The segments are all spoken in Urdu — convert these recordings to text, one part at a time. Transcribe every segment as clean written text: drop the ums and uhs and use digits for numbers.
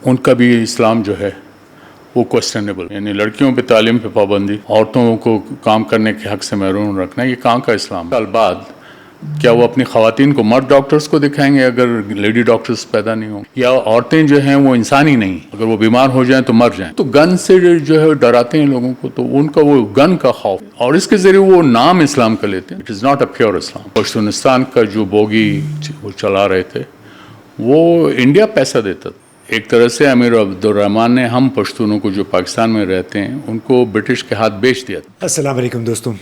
ان کا بھی اسلام جو ہے وہ کوسچنیبل، یعنی لڑکیوں پہ تعلیم پہ پابندی، عورتوں کو کام کرنے کے حق سے محروم رکھنا، یہ کہاں کا اسلام؟ سال بعد کیا وہ اپنی خواتین کو مرد ڈاکٹرز کو دکھائیں گے اگر لیڈی ڈاکٹرز پیدا نہیں ہوں؟ یا عورتیں جو ہیں وہ انسان ہی نہیں، اگر وہ بیمار ہو جائیں تو مر جائیں؟ تو گن سے جو ہے ڈراتے ہیں لوگوں کو، تو ان کا وہ گن کا خوف، اور اس کے ذریعے وہ نام اسلام کا لیتے ہیں. It is not a pure Islam. Pashtunistan کا جو بوگی وہ چلا رہے تھے وہ انڈیا پیسہ دیتا تھا. ایک طرح سے امیر عبدالرحمن نے ہم پشتونوں کو جو پاکستان میں رہتے ہیں ان کو برٹش کے ہاتھ بیچ دیا تھا. السلام علیکم دوستوں،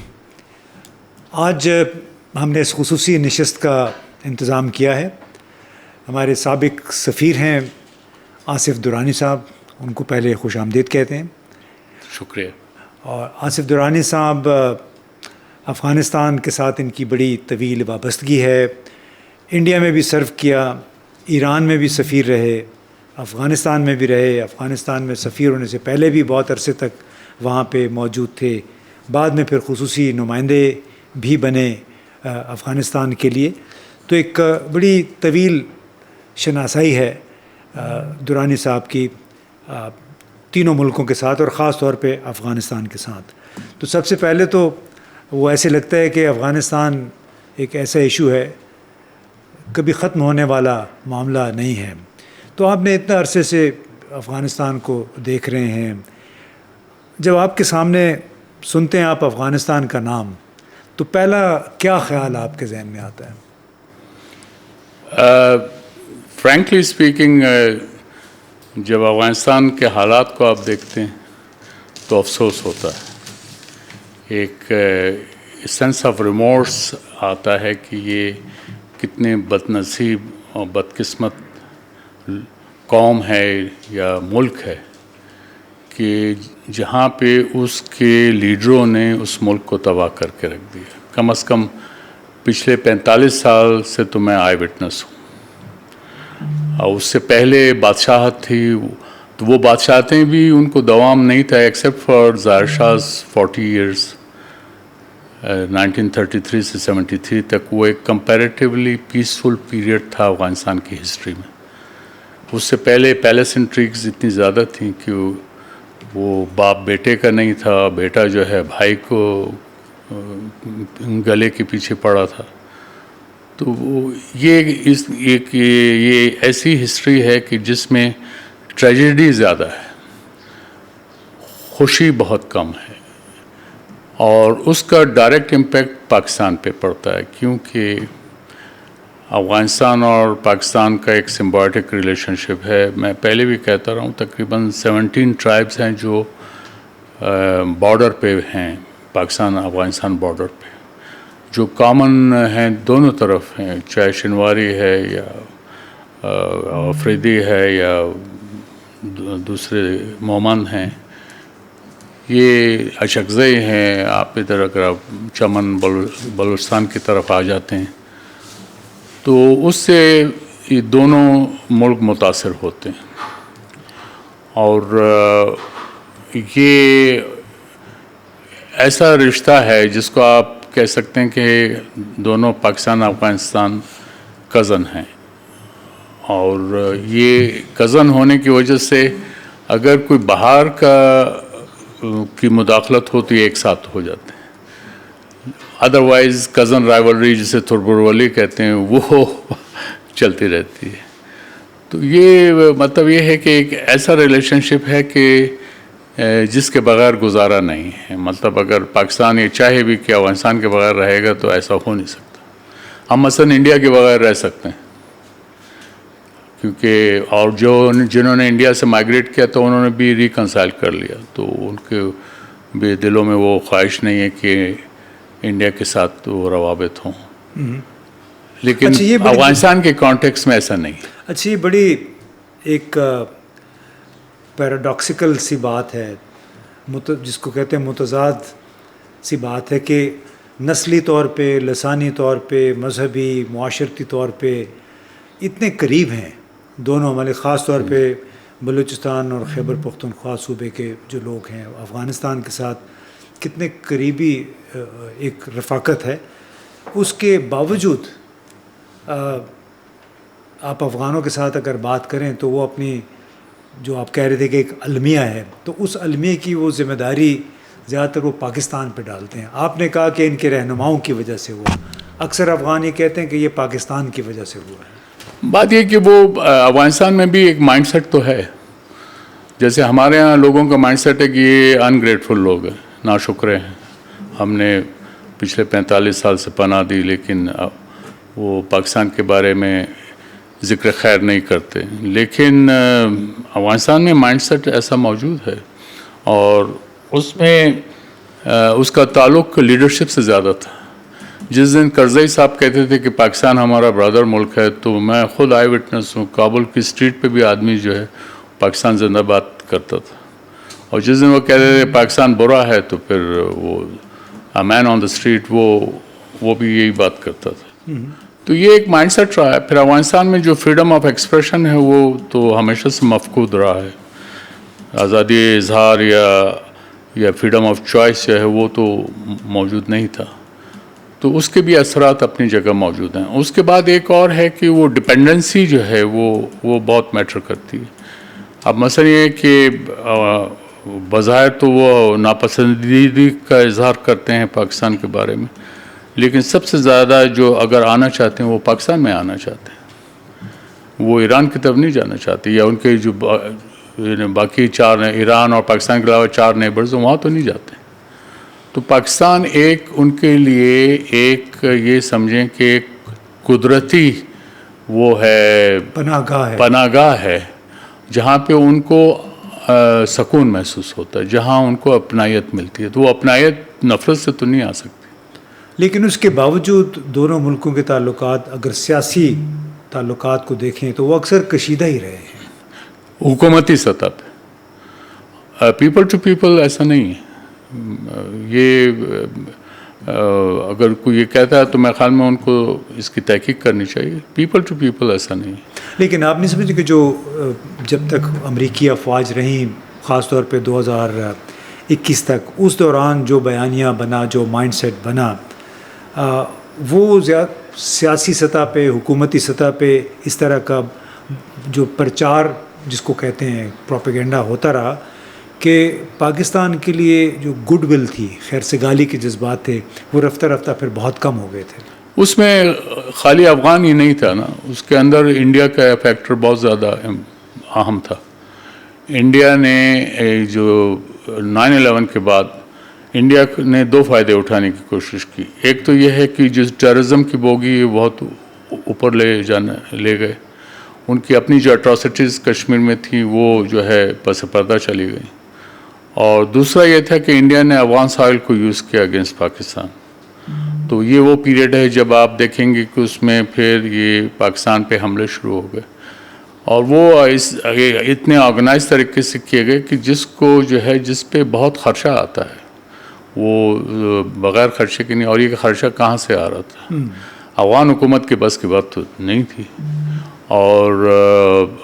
آج ہم نے اس خصوصی نشست کا انتظام کیا ہے. ہمارے سابق سفیر ہیں آصف درانی صاحب، ان کو پہلے خوش آمدید کہتے ہیں. شکریہ. اور آصف درانی صاحب افغانستان کے ساتھ ان کی بڑی طویل وابستگی ہے. انڈیا میں بھی سرو کیا، ایران میں بھی سفیر رہے، افغانستان میں بھی رہے. افغانستان میں سفیر ہونے سے پہلے بھی بہت عرصے تک وہاں پہ موجود تھے. بعد میں پھر خصوصی نمائندے بھی بنے افغانستان کے لیے. تو ایک بڑی طویل شناسائی ہے درانی صاحب کی تینوں ملکوں کے ساتھ، اور خاص طور پہ افغانستان کے ساتھ. تو سب سے پہلے تو وہ ایسے لگتا ہے کہ افغانستان ایک ایسا ایشو ہے، کبھی ختم ہونے والا معاملہ نہیں ہے. تو آپ نے اتنا عرصے سے افغانستان کو دیکھ رہے ہیں، جب آپ کے سامنے سنتے ہیں آپ افغانستان کا نام، تو پہلا کیا خیال آپ کے ذہن میں آتا ہے؟ فرینکلی اسپیکنگ، جب افغانستان کے حالات کو آپ دیکھتے ہیں تو افسوس ہوتا ہے. ایک سینس آف ریمورس آتا ہے کہ یہ کتنے بد نصیب اور بدقسمت قوم ہے یا ملک ہے کہ جہاں پہ اس کے لیڈروں نے اس ملک کو تباہ کر کے رکھ دیا. کم از کم پچھلے 45 سال سے تو میں آئی وٹنس ہوں. اور اس سے پہلے بادشاہت تھی، تو وہ بادشاہتیں بھی ان کو دوام نہیں تھا ایکسیپٹ فار ظاہر شاہ's 40 ایئرس. 1933 سے 73 تک وہ ایک کمپیریٹیولی پیسفل پیریڈ تھا افغانستان کی ہسٹری میں. اس سے پہلے پیلس انٹریگز اتنی زیادہ تھیں کہ وہ باپ بیٹے کا نہیں تھا، بیٹا جو ہے بھائی کو گلے کے پیچھے پڑا تھا. تو یہ ایسی ہسٹری ہے کہ جس میں ٹریجڈی زیادہ ہے، خوشی بہت کم ہے، اور اس کا ڈائریکٹ امپیکٹ پاکستان پہ پڑتا ہے کیونکہ افغانستان اور پاکستان کا ایک سمبائوٹک ریلیشن شپ ہے. میں پہلے بھی کہتا رہا ہوں، تقریباً 17 ٹرائبس ہیں جو بارڈر پہ ہیں، پاکستان افغانستان بارڈر پہ، جو کامن ہیں دونوں طرف ہیں، چاہے شنواری ہے یا افریدی ہے یا دوسرے مومند ہیں، یہ اشکزئی ہیں. آپ ادھر اگر آپ چمن بلوچستان کی طرف آ جاتے ہیں تو اس سے یہ دونوں ملک متاثر ہوتے ہیں. اور یہ ایسا رشتہ ہے جس کو آپ کہہ سکتے ہیں کہ دونوں پاکستان افغانستان کزن ہیں. اور یہ کزن ہونے کی وجہ سے اگر کوئی باہر کی مداخلت ہو تو یہ ایک ساتھ ہو جاتے ہیں. ادروائز کزن رائیولری جسے تھربرولی کہتے ہیں وہ چلتی رہتی ہے. تو یہ مطلب یہ ہے کہ ایک ایسا ریلیشن شپ ہے کہ جس کے بغیر گزارا نہیں ہے. مطلب اگر پاکستان یہ چاہے بھی کہ افغانستان کے بغیر رہے گا تو ایسا ہو نہیں سکتا. ہم مثلا انڈیا کے بغیر رہ سکتے ہیں کیونکہ، اور جنہوں نے انڈیا سے مائگریٹ کیا تو انہوں نے بھی ریکنسائل کر لیا، تو ان کے بھی دلوں میں وہ خواہش نہیں ہے کہ انڈیا کے ساتھ وہ روابط ہوں. لیکن افغانستان کے کانٹیکس میں ایسا نہیں. اچھا، یہ بڑی ایک پیراڈاکسیکل سی بات ہے، جس کو کہتے ہیں متضاد سی بات ہے، کہ نسلی طور پہ، لسانی طور پہ، مذہبی معاشرتی طور پہ اتنے قریب ہیں دونوں ملک، خاص طور پہ بلوچستان اور خیبر پختونخوا صوبے کے جو لوگ ہیں افغانستان کے ساتھ کتنے قریبی ایک رفاقت ہے. اس کے باوجود آپ افغانوں کے ساتھ اگر بات کریں تو وہ اپنی جو آپ کہہ رہے تھے کہ ایک المیہ ہے، تو اس المیہ کی وہ ذمہ داری زیادہ تر وہ پاکستان پہ ڈالتے ہیں. آپ نے کہا کہ ان کے رہنماؤں کی وجہ سے ہوا، اکثر افغان یہ کہتے ہیں کہ یہ پاکستان کی وجہ سے ہوا ہے. بات یہ کہ وہ افغانستان میں بھی ایک مائنڈ سیٹ تو ہے. جیسے ہمارے ہاں لوگوں کا مائنڈ سیٹ ہے کہ یہ انگریٹفل لوگ ہیں، ناشکرے ہیں، ہم نے پچھلے 45 سال سے پناہ دی، لیکن وہ پاکستان کے بارے میں ذکر خیر نہیں کرتے. لیکن افغانستان میں مائنڈ سیٹ ایسا موجود ہے، اور اس میں اس کا تعلق لیڈرشپ سے زیادہ تھا. جس دن کرزئی صاحب کہتے تھے کہ پاکستان ہمارا برادر ملک ہے، تو میں خود آئی وٹنس ہوں. کابل کی اسٹریٹ پہ بھی آدمی جو ہے پاکستان زندہ باد کرتا تھا. اور جس دن وہ کہتے تھے پاکستان برا ہے، تو پھر وہ مین آن دا اسٹریٹ وہ بھی یہی بات کرتا تھا. تو یہ ایک مائنڈ سیٹ رہا ہے. پھر افغانستان میں جو فریڈم آف ایکسپریشن ہے وہ تو ہمیشہ سے مفقود رہا ہے. آزادی اظہار یا فریڈم آف چوائس جو ہے وہ تو موجود نہیں تھا. تو اس کے بھی اثرات اپنی جگہ موجود ہیں. اس کے بعد ایک اور ہے کہ وہ ڈپینڈنسی جو ہے وہ بہت میٹر کرتی ہے. اب مثلا یہ کہ بظاہر تو وہ ناپسندیدگی کا اظہار کرتے ہیں پاکستان کے بارے میں، لیکن سب سے زیادہ جو اگر آنا چاہتے ہیں وہ پاکستان میں آنا چاہتے ہیں. وہ ایران کی طرف نہیں جانا چاہتے، یا ان کے جو باقی ایران اور پاکستان کے علاوہ 4 نیبرز وہاں تو نہیں جاتے. تو پاکستان ایک ان کے لیے ایک یہ سمجھیں کہ ایک قدرتی وہ ہے پناہ گاہ ہے، جہاں پہ ان کو سکون محسوس ہوتا ہے، جہاں ان کو اپنائیت ملتی ہے. تو وہ اپنائیت نفرت سے تو نہیں آ سکتی. لیکن اس کے باوجود دونوں ملکوں کے تعلقات، اگر سیاسی تعلقات کو دیکھیں تو وہ اکثر کشیدہ ہی رہے ہیں حکومتی سطح پہ. پیپل ٹو پیپل ایسا نہیں ہے. یہ اگر کوئی یہ کہتا ہے تو میں خیال میں ان کو اس کی تحقیق کرنی چاہیے. پیپل ٹو پیپل ایسا نہیں ہے. لیکن آپ نہیں سمجھتے کہ جو جب تک امریکی افواج رہیں، خاص طور پہ 2021 تک، اس دوران جو بیانیہ بنا، جو مائنڈ سیٹ بنا، وہ سیاسی سطح پہ، حکومتی سطح پہ اس طرح کا جو پرچار جس کو کہتے ہیں پروپیگنڈا ہوتا رہا کہ پاکستان کے لیے جو گڈ ول تھی، خیر سگالی کے جذبات تھے، وہ رفتہ رفتہ پھر بہت کم ہو گئے تھے. اس میں خالی افغان ہی نہیں تھا نا، اس کے اندر انڈیا کا فیکٹر بہت زیادہ اہم تھا. انڈیا نے جو 9/11 کے بعد انڈیا نے 2 فائدے اٹھانے کی کوشش کی. ایک تو یہ ہے کہ جس ٹیررزم کی بوگی بہت اوپر لے گئے، ان کی اپنی جو اٹراسٹیز کشمیر میں تھیں وہ جو ہے پس پردہ چلی گئی. اور دوسرا یہ تھا کہ انڈیا نے افغان سائل کو یوز کیا اگینسٹ پاکستان. تو یہ وہ پیریڈ ہے جب آپ دیکھیں گے کہ اس میں پھر یہ پاکستان پہ حملے شروع ہو گئے، اور وہ اتنے آرگنائز طریقے سے کیے گئے کہ جس پہ بہت خرچہ آتا ہے وہ بغیر خرچے کے نہیں. اور یہ خرچہ کہاں سے آ رہا تھا؟ افغان حکومت کے بس کی بات تو نہیں تھی. اور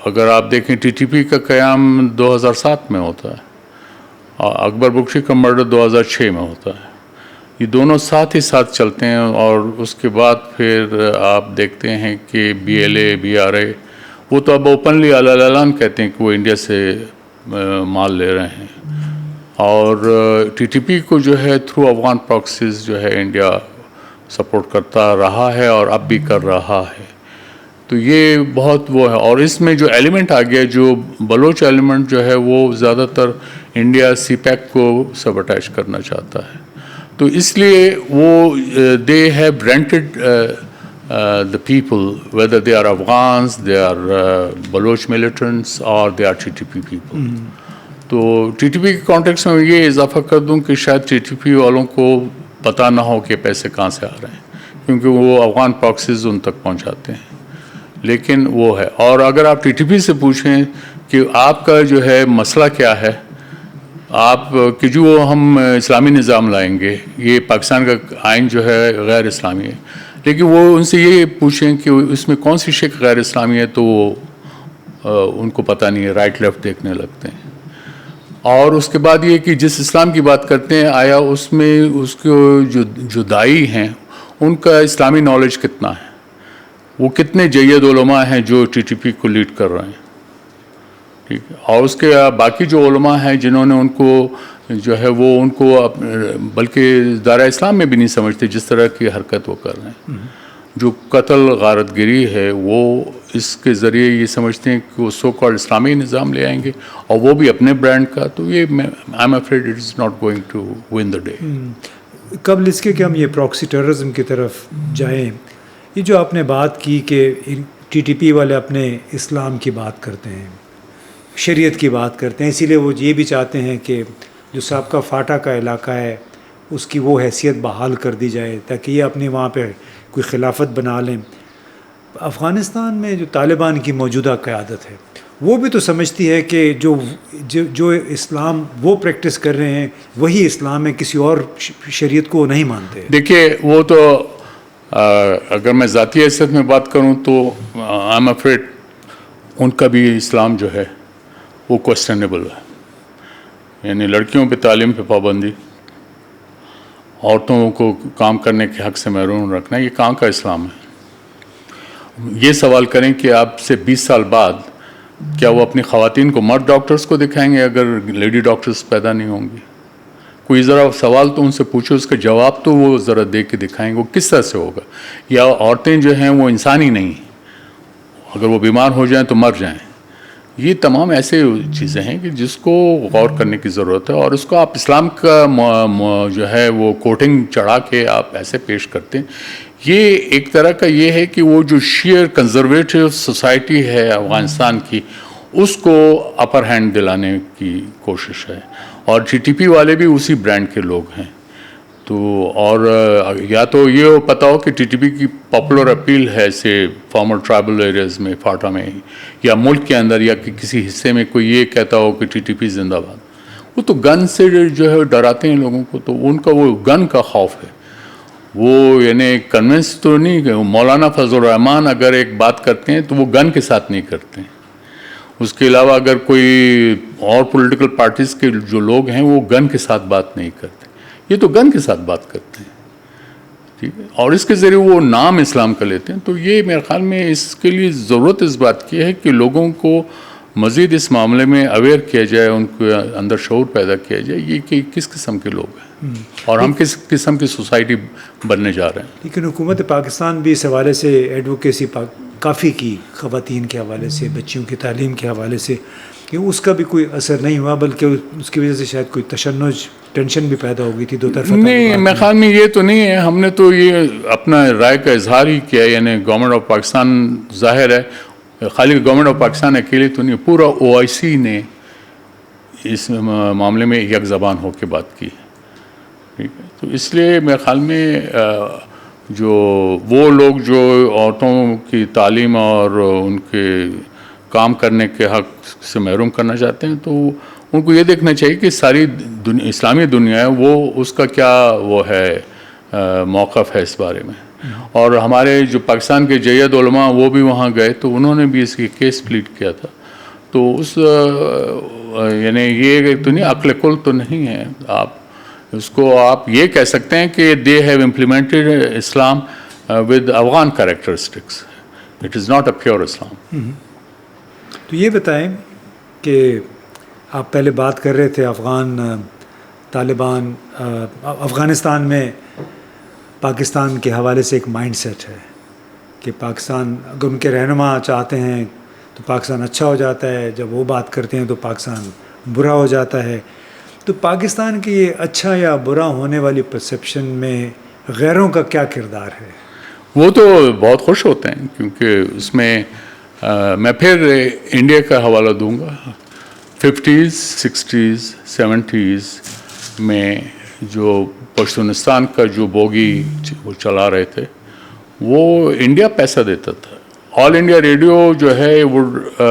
اگر آپ دیکھیں ٹی ٹی پی کا قیام 2007 میں ہوتا ہے، اور اکبر بخشی کا مرڈر 2006 میں ہوتا ہے. یہ دونوں ساتھ ہی ساتھ چلتے ہیں. اور اس کے بعد پھر آپ دیکھتے ہیں کہ BLA BRA وہ تو اب اوپنلی اعلان کہتے ہیں کہ وہ انڈیا سے مال لے رہے ہیں. اور ٹی ٹی پی کو جو ہے تھرو افغان پراکسیز جو ہے انڈیا سپورٹ کرتا رہا ہے اور اب بھی کر رہا ہے. تو یہ بہت وہ ہے. اور اس میں جو ایلیمنٹ آ گیا، جو بلوچ ایلیمنٹ جو ہے وہ زیادہ تر انڈیا CPEC کو سبٹائج کرنا چاہتا ہے. تو اس لیے وہ they have rented the people, whether they are Afghans, they are Baloch militants or they are TTP people. تو ٹی ٹی پی کے کانٹیکس میں یہ اضافہ کر دوں کہ شاید ٹی ٹی پی والوں کو پتہ نہ ہو کہ پیسے کہاں سے آ رہے ہیں، کیونکہ وہ افغان پراکسیز ان تک پہنچاتے ہیں. لیکن وہ ہے. اور اگر آپ ٹی ٹی پی سے پوچھیں کہ آپ کا جو ہے مسئلہ کیا ہے، آپ کہ جو ہم اسلامی نظام لائیں گے، یہ پاکستان کا آئین جو ہے غیر اسلامی ہے، لیکن وہ ان سے یہ پوچھیں کہ اس میں کون سی شک غیر اسلامی ہے، تو وہ ان کو پتہ نہیں ہے، رائٹ لیفٹ دیکھنے لگتے ہیں. اور اس کے بعد یہ کہ جس اسلام کی بات کرتے ہیں، آیا اس میں اس کے جو داعی ہیں ان کا اسلامی نالج کتنا ہے، وہ کتنے جید علماء ہیں جو ٹی ٹی پی کو لیڈ کر رہے ہیں. ٹھیک ہے. اور اس کے باقی جو علماء ہیں جنہوں نے ان کو جو ہے وہ ان کو بلکہ دائرہ اسلام میں بھی نہیں سمجھتے جس طرح کی حرکت وہ کر رہے ہیں. جو قتل غارت گری ہے وہ اس کے ذریعے یہ سمجھتے ہیں کہ وہ سو کالڈ اسلامی نظام لے آئیں گے اور وہ بھی اپنے برانڈ کا. تو یہ I am afraid it is not going to win the day. قبل اس کے کہ ہم یہ پراکسی ٹیررزم کی طرف جائیں، یہ جو آپ نے بات کی کہ ٹی ٹی پی والے اپنے اسلام کی بات کرتے ہیں، شریعت کی بات کرتے ہیں، اسی لیے وہ یہ بھی چاہتے ہیں کہ جو سابقہ فاٹا کا علاقہ ہے اس کی وہ حیثیت بحال کر دی جائے تاکہ یہ اپنے وہاں پہ کوئی خلافت بنا لیں. افغانستان میں جو طالبان کی موجودہ قیادت ہے وہ بھی تو سمجھتی ہے کہ جو اسلام وہ پریکٹس کر رہے ہیں وہی اسلام ہے، کسی اور شریعت کو نہیں مانتے. دیکھیے وہ تو اگر میں ذاتی حیثیت میں بات کروں تو آئی ایم افریڈ ان کا بھی اسلام جو ہے وہ کوسچنیبل ہے. یعنی لڑکیوں پہ تعلیم پہ پابندی، عورتوں کو کام کرنے کے حق سے محروم رکھنا، یہ کہاں کا اسلام ہے؟ یہ سوال کریں کہ آپ سے 20 سال بعد کیا وہ اپنی خواتین کو مرد ڈاکٹرز کو دکھائیں گے اگر لیڈی ڈاکٹرز پیدا نہیں ہوں گی؟ کوئی ذرا سوال تو ان سے پوچھو، اس کا جواب تو وہ ذرا دے کے دکھائیں گے. وہ کس طرح سے ہوگا؟ یا عورتیں جو ہیں وہ انسان ہی نہیں، اگر وہ بیمار ہو جائیں تو مر جائیں. یہ تمام ایسے چیزیں ہیں کہ جس کو غور کرنے کی ضرورت ہے. اور اس کو آپ اسلام کا جو ہے وہ کوٹنگ چڑھا کے آپ ایسے پیش کرتے ہیں. یہ ایک طرح کا یہ ہے کہ وہ جو شیئر کنزرویٹو سوسائٹی ہے افغانستان کی، اس کو اپر ہینڈ دلانے کی کوشش ہے. اور ٹی ٹی پی والے بھی اسی برانڈ کے لوگ ہیں. تو اور یا تو یہ پتہ ہو کہ ٹی ٹی پی کی پاپولر اپیل ہے سے فارمر ٹرائبل ایریاز میں، فاٹا میں یا ملک کے اندر یا کسی حصے میں کوئی یہ کہتا ہو کہ ٹی ٹی پی زندہ باد. وہ تو گن سے جو ہے ڈراتے ہیں لوگوں کو. تو ان کا وہ گن کا خوف ہے. وہ یعنی کنونس تو نہیں کہ مولانا فضل الرحمان اگر ایک بات کرتے ہیں تو وہ گن کے ساتھ نہیں کرتے ہیں. اس کے علاوہ اگر کوئی اور پولیٹیکل پارٹیز کے جو لوگ ہیں وہ گن کے ساتھ بات نہیں کرتے. یہ تو گن کے ساتھ بات کرتے ہیں. ٹھیک ہے. اور اس کے ذریعے وہ نام اسلام کا لیتے ہیں. تو یہ میرے خیال میں اس کے لیے ضرورت اس بات کی ہے کہ لوگوں کو مزید اس معاملے میں اویئر کیا جائے، ان کے اندر شعور پیدا کیا جائے یہ کہ کس قسم کے لوگ ہیں اور ہم کس قسم کی سوسائٹی بننے جا رہے ہیں. لیکن حکومت پاکستان بھی اس حوالے سے ایڈوکیسی کافی کی، خواتین کے حوالے سے، بچیوں کی تعلیم کے حوالے سے، کہ اس کا بھی کوئی اثر نہیں ہوا بلکہ اس کی وجہ سے شاید کوئی تشنج، ٹینشن بھی پیدا ہو گئی تھی دو طرفہ. نہیں، میرے خیال میں یہ تو نہیں ہے. ہم نے تو یہ اپنا رائے کا اظہار ہی کیا. یعنی گورنمنٹ آف پاکستان ظاہر ہے خالی گورنمنٹ آف پاکستان اکیلے تو نہیں، پورا OIC نے اس معاملے میں یک زبان ہو کے بات کی. ٹھیک ہے. تو اس لیے میرے خیال میں جو وہ لوگ جو عورتوں کی تعلیم اور ان کے کام کرنے کے حق سے محروم کرنا چاہتے ہیں تو ان کو یہ دیکھنا چاہیے کہ ساری اسلامی دنیا ہے وہ اس کا کیا وہ ہے موقف ہے اس بارے میں. اور ہمارے جو پاکستان کے جید علماء وہ بھی وہاں گئے تو انہوں نے بھی اس کی کیس پلیٹ کیا تھا. تو اس یعنی یہ تو نہیں، عقل کل تو نہیں ہے. آپ اس کو آپ یہ کہہ سکتے ہیں کہ they have implemented Islam with Afghan characteristics. It is not a pure Islam. تو یہ بتائیں کہ آپ پہلے بات کر رہے تھے طالبان افغانستان میں پاکستان کے حوالے سے ایک مائنڈ سیٹ ہے کہ پاکستان اگر ان کے رہنما چاہتے ہیں تو پاکستان اچھا ہو جاتا ہے، جب وہ بات کرتے ہیں تو پاکستان برا ہو جاتا ہے. تو پاکستان کی یہ اچھا یا برا ہونے والی پرسیپشن میں غیروں کا کیا کردار ہے؟ وہ تو بہت خوش ہوتے ہیں کیونکہ اس میں میں پھر انڈیا کا حوالہ دوں گا. 50s 60s 70s میں جو پشتونستان کا جو بوگی وہ چلا رہے تھے وہ انڈیا پیسہ دیتا تھا. آل انڈیا ریڈیو جو ہے would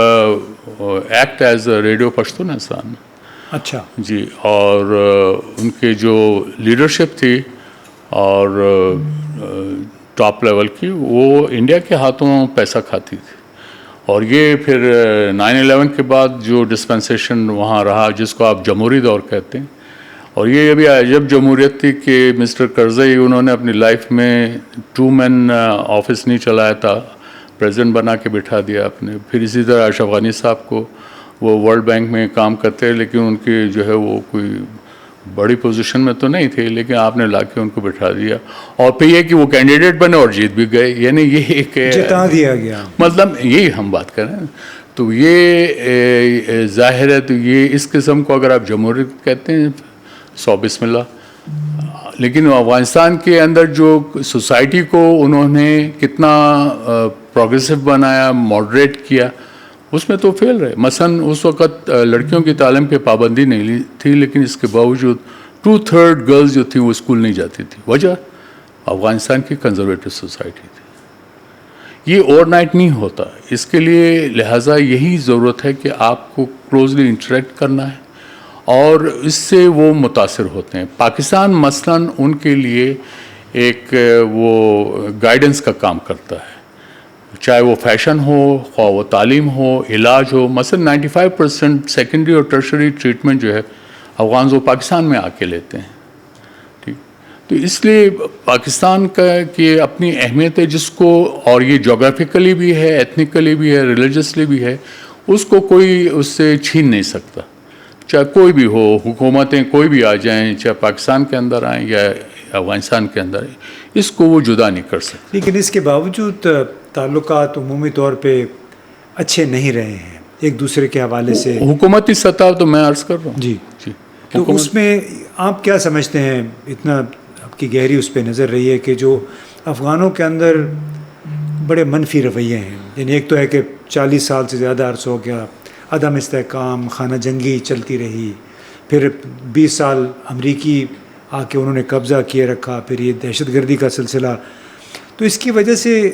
act as radio Pashtunistan. اچھا جی. اور ان کے جو لیڈرشپ تھی اور ٹاپ لیول کی وہ انڈیا کے ہاتھوں پیسہ کھاتی تھی. اور یہ پھر 9/11 کے بعد جو ڈسپنسیشن وہاں رہا جس کو آپ جمہوری دور کہتے ہیں، اور یہ ابھی عجب جمہوریت تھی کہ مسٹر کرزئی انہوں نے اپنی لائف میں 2 مین آفس نہیں چلایا تھا، پریزیڈنٹ بنا کے بٹھا دیا اپنے. پھر اسی طرح اشرف غنی صاحب کو وہ ورلڈ بینک میں کام کرتے ہیں لیکن ان کے جو ہے وہ کوئی بڑی پوزیشن میں تو نہیں تھے، لیکن آپ نے لا کے ان کو بٹھا دیا، اور پھر یہ کہ وہ کینڈیڈیٹ بنے اور جیت بھی گئے، یعنی یہ ایک جتا دیا گیا، مطلب یہی ہم بات کر رہے ہیں. تو یہ ظاہر ہے، تو یہ اس قسم کو اگر آپ جمہوریت کہتے ہیں 100 بسم اللہ، لیکن افغانستان کے اندر جو سوسائٹی کو انہوں نے کتنا پروگریسو بنایا، ماڈریٹ کیا، اس میں تو فیل رہے. مثلاً اس وقت لڑکیوں کی تعلیم پہ پابندی نہیں تھی، لیکن اس کے باوجود 2/3 گرلز جو تھیں وہ اسکول نہیں جاتی تھی. وجہ افغانستان کی کنزرویٹو سوسائٹی تھی. یہ اوور نائٹ نہیں ہوتا، اس کے لیے لہٰذا یہی ضرورت ہے کہ آپ کو کلوزلی انٹریکٹ کرنا ہے، اور اس سے وہ متاثر ہوتے ہیں. پاکستان مثلاً ان کے لیے ایک وہ گائیڈنس کا کام کرتا ہے، چاہے وہ فیشن ہو، خواہ وہ تعلیم ہو، علاج ہو. مثلاً 95% سیکنڈری اور ٹرشری ٹریٹمنٹ جو ہے افغانز وہ پاکستان میں آ کے لیتے ہیں. ٹھیک، تو اس لیے پاکستان کا کہ اپنی اہمیت ہے، جس کو، اور یہ جغرافیکلی بھی ہے، ایتھنیکلی بھی ہے، ریلیجسلی بھی ہے، اس کو کوئی اس سے چھین نہیں سکتا. چاہے کوئی بھی ہو، حکومتیں کوئی بھی آ جائیں، چاہے پاکستان کے اندر آئیں یا افغانستان کے اندر آئیں، اس کو وہ جدا نہیں کر سکتے. لیکن اس کے باوجود تعلقات عمومی طور پہ اچھے نہیں رہے ہیں ایک دوسرے کے حوالے سے. حکومتی سطح تو میں عرض کر رہا ہوں. جی، جی، تو اس میں آپ کیا سمجھتے ہیں، اتنا آپ کی گہری اس پہ نظر رہی ہے کہ جو افغانوں کے اندر بڑے منفی رویے ہیں، یعنی ایک تو ہے کہ 40 سال سے زیادہ عرصہ ہو گیا عدم استحکام، خانہ جنگی چلتی رہی، پھر 20 سال امریکی آ کے انہوں نے قبضہ کیے رکھا، پھر یہ دہشت گردی کا سلسلہ. تو اس کی وجہ سے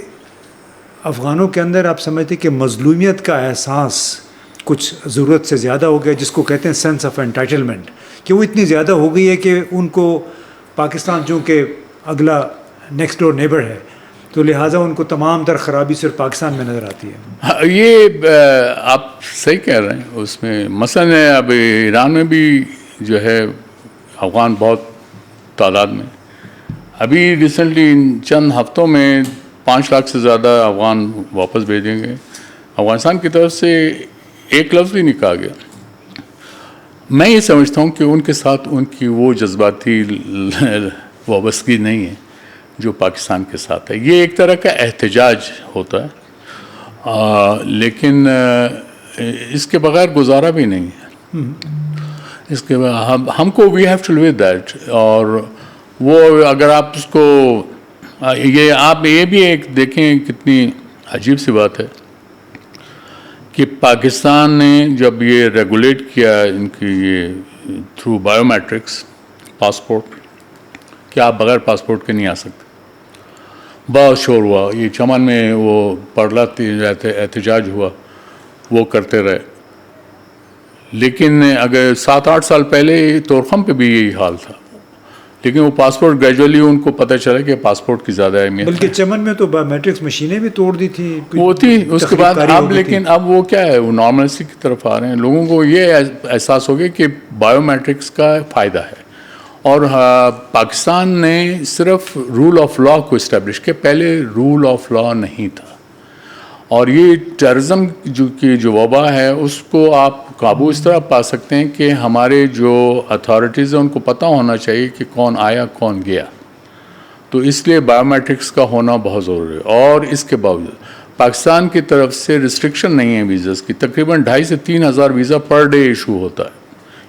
افغانوں کے اندر آپ سمجھتے کہ مظلومیت کا احساس کچھ ضرورت سے زیادہ ہو گیا، جس کو کہتے ہیں سینس آف انٹائٹلمنٹ، کہ وہ اتنی زیادہ ہو گئی ہے کہ ان کو پاکستان چونکہ اگلا نیکسٹ ڈور نیبر ہے، تو لہٰذا ان کو تمام تر خرابی صرف پاکستان میں نظر آتی ہے. یہ آپ صحیح کہہ رہے ہیں. اس میں مثلاً اب ایران میں بھی جو ہے افغان بہت تعداد میں، ابھی ریسنٹلی چند ہفتوں میں 5 لاکھ سے زیادہ افغان واپس بھیجیں گے. افغانستان کی طرف سے ایک لفظ بھی نہیں کہا گیا. میں یہ سمجھتا ہوں کہ ان کے ساتھ ان کی وہ جذباتی وابستگی نہیں ہے جو پاکستان کے ساتھ ہے. یہ ایک طرح کا احتجاج ہوتا ہے، لیکن اس کے بغیر گزارا بھی نہیں ہے. اس کے ہم کو we have to leave that. اور وہ اگر آپ اس کو یہ آپ یہ بھی ایک دیکھیں کتنی عجیب سی بات ہے کہ پاکستان نے جب یہ ریگولیٹ کیا ان کی یہ تھرو بایو میٹرکس پاسپورٹ کہ آپ بغیر پاسپورٹ کے نہیں آ سکتے، بہت شور ہوا. یہ چمن میں وہ پرلا احتجاج ہوا، وہ کرتے رہے. لیکن اگر 7-8 سال پہلے تورخم پہ بھی یہی حال تھا، لیکن وہ پاسپورٹ گریجولی ان کو پتہ چلا کہ پاسپورٹ کی زیادہ اہمیت ہے. بلکہ چمن میں تو بایو میٹرکس مشینیں بھی توڑ دی تھی وہ تھی. اس کے بعد اب لیکن اب وہ کیا ہے، وہ نارملسی کی طرف آ رہے ہیں. لوگوں کو یہ احساس ہو گیا کہ بایو میٹرکس کا فائدہ ہے. اور پاکستان نے صرف رول آف لا کو اسٹیبلش کیا، پہلے رول آف لا نہیں تھا. اور یہ ٹیررزم جو وبا ہے اس کو آپ قابو اس طرح پا سکتے ہیں کہ ہمارے جو اتھارٹیز ہیں ان کو پتہ ہونا چاہیے کہ کون آیا کون گیا. تو اس لیے بایو میٹرکس کا ہونا بہت ضروری ہے. اور اس کے باوجود پاکستان کی طرف سے ریسٹرکشن نہیں ہے ویزاز کی. تقریباً 2,500 سے 3,000 ویزا پر ڈے ایشو ہوتا ہے.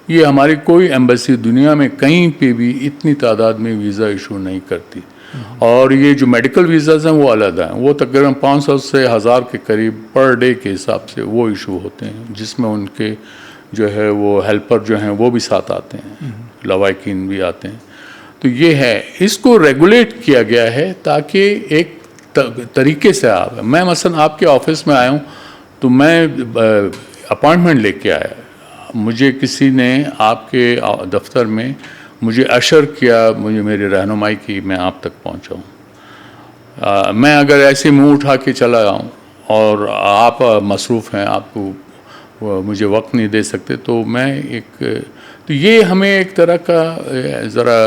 یہ ہماری کوئی ایمبیسی دنیا میں کہیں پہ بھی اتنی تعداد میں ویزا ایشو نہیں کرتی. اور یہ جو میڈیکل ویزاز ہیں وہ علیحدہ ہیں، وہ تقریباً 500 سے 1,000 کے قریب پر ڈے کے حساب سے وہ ایشو ہوتے ہیں، جس میں ان کے جو ہے وہ ہیلپر جو ہیں وہ بھی ساتھ آتے ہیں، لوائقین بھی آتے ہیں. تو یہ ہے، اس کو ریگولیٹ کیا گیا ہے تاکہ ایک طریقے سے میں مثلا آپ کے آفس میں آیا ہوں تو میں اپائنٹمنٹ لے کے آیا، مجھے کسی نے آپ کے دفتر میں مجھے اشر کیا، مجھے میری رہنمائی کی، میں آپ تک پہنچا ہوں. میں اگر ایسے منہ اٹھا کے چلا جاؤں اور آپ مصروف ہیں، آپ کو مجھے وقت نہیں دے سکتے، تو میں تو یہ ہمیں ایک طرح کا ذرا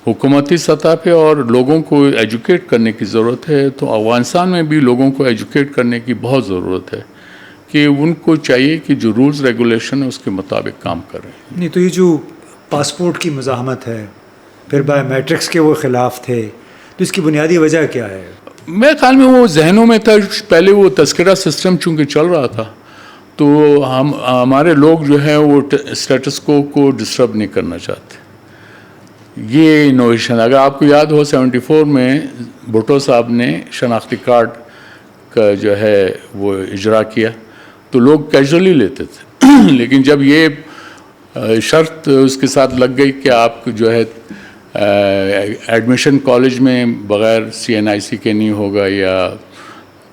حکومتی سطح پہ اور لوگوں کو ایجوکیٹ کرنے کی ضرورت ہے. تو افغانستان میں بھی لوگوں کو ایجوکیٹ کرنے کی بہت ضرورت ہے کہ ان کو چاہیے کہ جو رولز ریگولیشن ہے اس کے مطابق کام کریں. نہیں تو یہ جو پاسپورٹ کی مزاحمت ہے، پھر بایو میٹرکس کے وہ خلاف تھے، تو اس کی بنیادی وجہ کیا ہے؟ میرے خیال میں وہ ذہنوں میں تھا، پہلے وہ تذکرہ سسٹم چونکہ چل رہا تھا تو ہمارے لوگ جو ہے وہ اسٹیٹس کو ڈسٹرب نہیں کرنا چاہتے. یہ انوویشن اگر آپ کو یاد ہو 74 میں بھٹو صاحب نے شناختی کارڈ کا جو ہے وہ اجرا کیا تو لوگ کیجولی لیتے تھے لیکن جب یہ شرط اس کے ساتھ لگ گئی کہ آپ جو ہے ایڈمیشن کالج میں بغیر CNIC کے نہیں ہوگا یا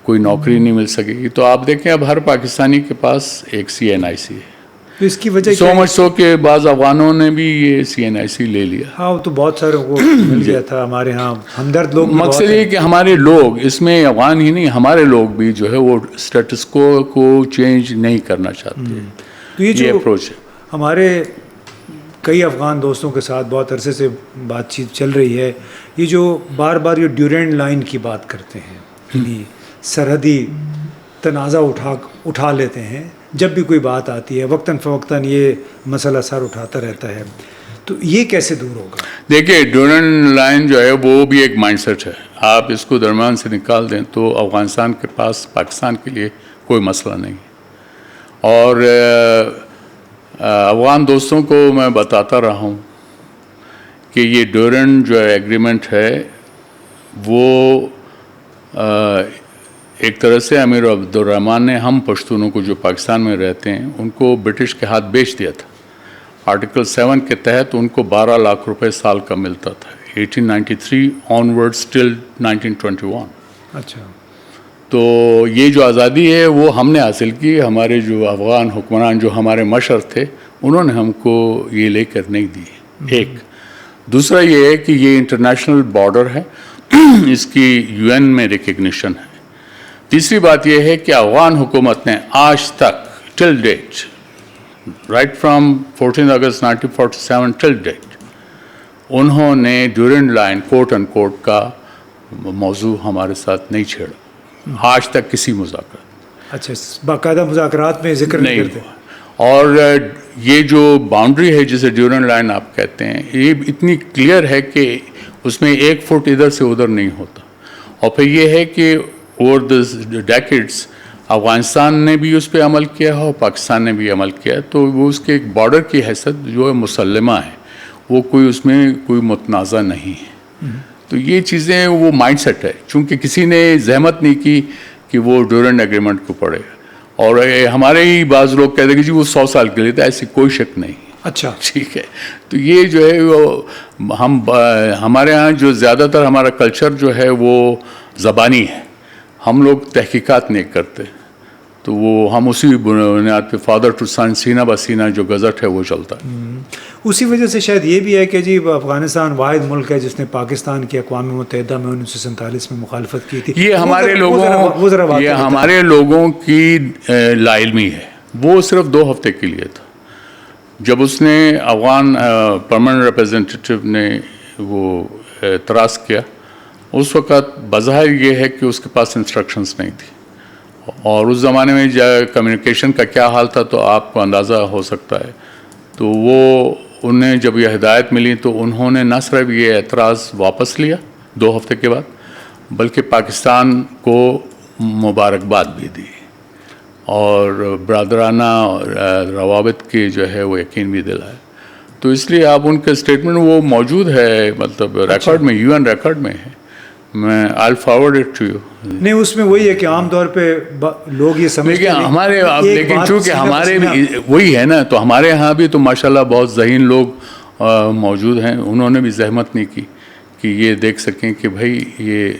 کوئی نوکری نہیں مل سکے گی، تو آپ دیکھیں اب ہر پاکستانی کے پاس ایک CNIC ہے. تو اس کی وجہ سو مچ سو کہ بعض افغانوں نے بھی یہ CNIC لے لیا. ہاں وہ تو بہت سارے کو مل گیا تھا، ہمارے ہاں ہمدرد لوگ. مقصد یہ کہ ہمارے لوگ اس میں افغان ہی نہیں، ہمارے لوگ بھی جو ہے وہ اسٹیٹس کو چینج نہیں کرنا چاہتے. تو یہ جو اپروچ ہے ہمارے کئی افغان دوستوں کے ساتھ بہت عرصے سے بات چیت چل رہی ہے، یہ جو بار بار یہ ڈیورینڈ لائن کی بات کرتے ہیں، یعنی سرحدی تنازع اٹھا لیتے ہیں، جب بھی کوئی بات آتی ہے وقتاً فوقتاً یہ مسئلہ سر اٹھاتا رہتا ہے، تو یہ کیسے دور ہوگا؟ دیکھیے ڈیورینڈ لائن جو ہے وہ بھی ایک مائنڈ سیٹ ہے. آپ اس کو درمیان سے نکال دیں تو افغانستان کے پاس پاکستان کے لیے کوئی مسئلہ نہیں. اور افغان دوستوں کو میں بتاتا رہا ہوں کہ یہ ڈیورینڈ جو ایگریمنٹ ہے وہ ایک طرح سے امیر عبدالرحمن نے ہم پشتونوں کو جو پاکستان میں رہتے ہیں ان کو برٹش کے ہاتھ بیچ دیا تھا. آرٹیکل 7 کے تحت ان کو 12 لاکھ روپے سال کا ملتا تھا 1893 آنورڈز ٹل 1921. اچھا. تو یہ جو آزادی ہے وہ ہم نے حاصل کی، ہمارے جو افغان حکمران جو ہمارے مشر تھے انہوں نے ہم کو یہ لے کر نہیں دی. ایک دوسرا یہ ہے کہ یہ انٹرنیشنل بارڈر ہے، اس کی UN میں ریکگنیشن ہے. تیسری بات یہ ہے کہ افغان حکومت نے آج تک till date right from 14 August 1947 till date انہوں نے ڈیورینڈ لائن کوٹ اینڈ کوٹ کا موضوع ہمارے ساتھ نہیں چھیڑا آج تک کسی مذاکرات. اچھا، باقاعدہ مذاکرات میں ذکر نہیں کرتے. اور یہ جو باؤنڈری ہے جسے ڈیورینڈ لائن آپ کہتے ہیں یہ اتنی کلیئر ہے کہ اس میں 1 فٹ ادھر سے ادھر نہیں ہوتا. اور پھر یہ ہے کہ اوور دا ڈیکیڈس افغانستان نے بھی اس پہ عمل کیا ہے اور پاکستان نے بھی عمل کیا ہے، تو وہ اس کے ایک بارڈر کی حیثیت جو ہے مسلمہ ہے، وہ کوئی اس میں کوئی متنازع نہیں ہے. تو یہ چیزیں وہ مائنڈ سیٹ ہے، چونکہ کسی نے زحمت نہیں کی کہ وہ ڈیورینڈ ایگریمنٹ کو پڑھے. اور ہمارے ہی بعض لوگ کہتے ہیں کہ جی وہ 100 سال کے لیے تھا، ایسی کوئی شک نہیں. اچھا ٹھیک ہے. تو یہ جو ہے وہ ہمارے ہاں جو زیادہ تر ہمارا کلچر جو ہے وہ زبانی ہے، ہم لوگ تحقیقات نہیں کرتے. تو وہ ہم اسی بنیاد پہ فادر ٹو سن سینہ بہ سینہ جو گزٹ ہے وہ چلتا ہے. اسی وجہ سے شاید یہ بھی ہے کہ جی افغانستان واحد ملک ہے جس نے پاکستان کی اقوام متحدہ میں 1947 میں مخالفت کی تھی. یہ ہمارے لوگوں کی لا علمی ہے. وہ صرف 2 ہفتے کے لیے تھا. جب اس نے افغان پرماننٹ ریپریزنٹیٹیو نے وہ اعتراض کیا، اس وقت بظاہر یہ ہے کہ اس کے پاس انسٹرکشنز نہیں تھی، اور اس زمانے میں کمیونیکیشن کا کیا حال تھا تو آپ کو اندازہ ہو سکتا ہے. تو وہ انہیں جب یہ ہدایت ملی تو انہوں نے نہ صرف یہ اعتراض واپس لیا 2 ہفتے کے بعد، بلکہ پاکستان کو مبارکباد بھی دی اور برادرانہ روابط کے جو ہے وہ یقین بھی دلائے. تو اس لیے آپ ان کے اسٹیٹمنٹ وہ موجود ہے، مطلب ریکارڈ میں، UN ریکارڈ میں ہے. میں I'll forward it to you. نہیں، اس میں وہی ہے کہ عام طور پہ لوگ یہ سمجھتے ہیں لیکن چونکہ ہمارے وہی ہے نا، تو ہمارے ہاں بھی تو ماشاءاللہ بہت ذہین لوگ موجود ہیں. انہوں نے بھی زحمت نہیں کی کہ یہ دیکھ سکیں کہ بھائی یہ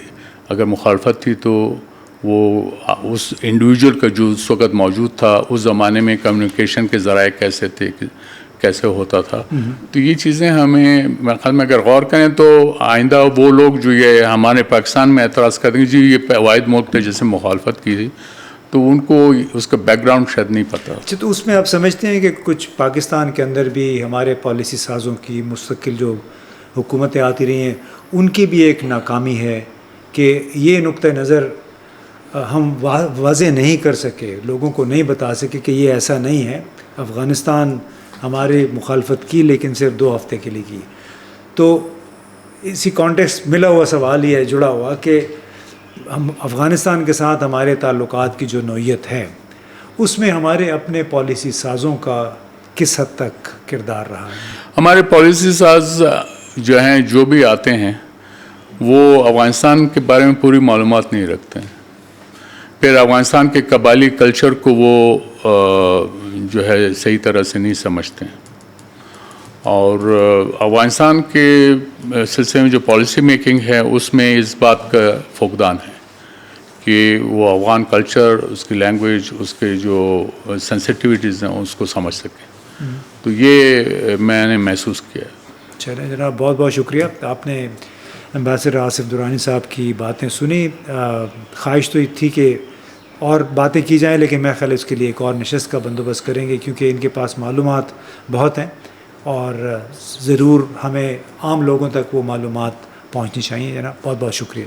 اگر مخالفت تھی تو وہ اس انڈیویجول کا جو اس وقت موجود تھا اس زمانے میں کمیونیکیشن کے ذرائع کیسے تھے، کیسے ہوتا تھا. تو یہ چیزیں ہمیں میرے خیال میں اگر غور کریں تو آئندہ وہ لوگ جو یہ ہمارے پاکستان میں اعتراض کرتے ہیں جی یہ واحد ملک تھے جیسے مخالفت کی تھی، تو ان کو اس کا بیک گراؤنڈ شاید نہیں پتہ. اچھا، تو اس میں آپ سمجھتے ہیں کہ کچھ پاکستان کے اندر بھی ہمارے پالیسی سازوں کی مستقل جو حکومتیں آتی رہی ہیں ان کی بھی ایک ناکامی ہے کہ یہ نقطہ نظر ہم واضح نہیں کر سکے، لوگوں کو نہیں بتا سکے کہ یہ ایسا نہیں ہے. افغانستان ہمارے مخالفت کی لیکن صرف 2 ہفتے کے لیے کی. تو اسی کانٹیکسٹ ملا ہوا سوال یہ ہے جڑا ہوا کہ ہم افغانستان کے ساتھ ہمارے تعلقات کی جو نوعیت ہے اس میں ہمارے اپنے پالیسی سازوں کا کس حد تک کردار رہا ہے؟ ہمارے پالیسی ساز جو ہیں، جو بھی آتے ہیں، وہ افغانستان کے بارے میں پوری معلومات نہیں رکھتے ہیں. پھر افغانستان کے قبائلی کلچر کو وہ جو ہے صحیح طرح سے نہیں سمجھتے ہیں. اور افغانستان کے سلسلے میں جو پالیسی میکنگ ہے اس میں اس بات کا فقدان ہے کہ وہ افغان کلچر، اس کی لینگویج، اس کے جو سینسٹیوٹیز ہیں اس کو سمجھ سکیں. تو یہ میں نے محسوس کیا. چلیں جناب، بہت بہت شکریہ. آپ نے ایمبیسڈر آصف درانی صاحب کی باتیں سنی. خواہش تو تھی کہ اور باتیں کی جائیں، لیکن میں خیال اس کے لیے ایک اور نشست کا بندوبست کریں گے، کیونکہ ان کے پاس معلومات بہت ہیں اور ضرور ہمیں عام لوگوں تک وہ معلومات پہنچنی چاہیے. جناب بہت بہت شکریہ.